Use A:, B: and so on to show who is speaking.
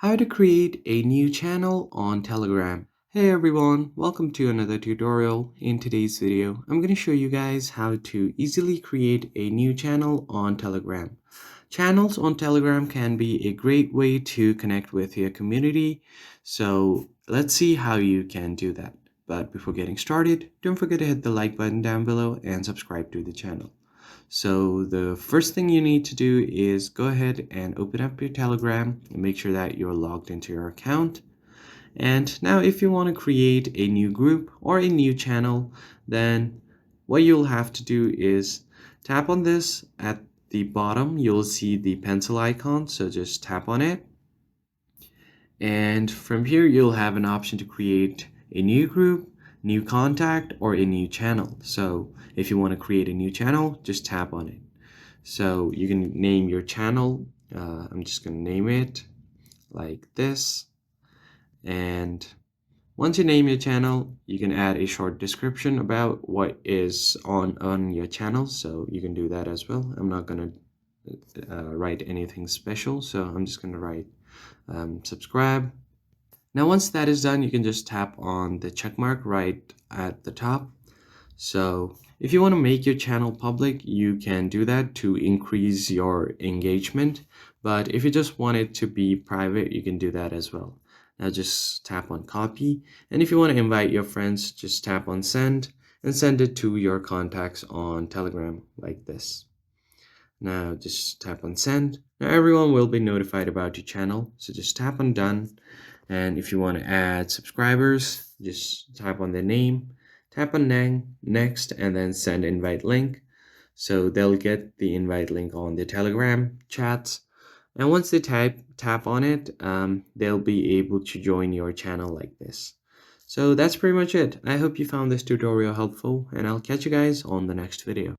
A: How to create a new channel on Telegram. Hey everyone, welcome to another tutorial. In today's video, I'm going to show you guys how to easily create a new channel on Telegram. Channels on Telegram can be a great way to connect with your community, so let's see how you can do that. But before getting started, don't forget to hit the like button down below and subscribe to the channel. So the first thing you need to do is go ahead and open up your Telegram and make sure that you're logged into your account. And now if you want to create a new group or a new channel, then what you'll have to do is tap on this. At the bottom, you'll see the pencil icon, so just tap on it. And from here, you'll have an option to create a new group, new contact, or a new channel. So if you want to create a new channel, just tap on it. So you can name your channel. I'm just going to name it like this. And once you name your channel, you can add a short description about what is on your channel. So you can do that as well. I'm not going to write anything special. So I'm just going to write subscribe. Now once that is done, you can just tap on the check mark right at the top. So if you want to make your channel public, you can do that to increase your engagement. But if you just want it to be private, you can do that as well. Now just tap on copy. And if you want to invite your friends, just tap on send and send it to your contacts on Telegram like this. Now just tap on send. Now everyone will be notified about your channel. So just tap on done. And if you want to add subscribers, just tap on their name, tap on next, and then send invite link. So they'll get the invite link on the Telegram chats. And once they tap on it, they'll be able to join your channel like this. So that's pretty much it. I hope you found this tutorial helpful, and I'll catch you guys on the next video.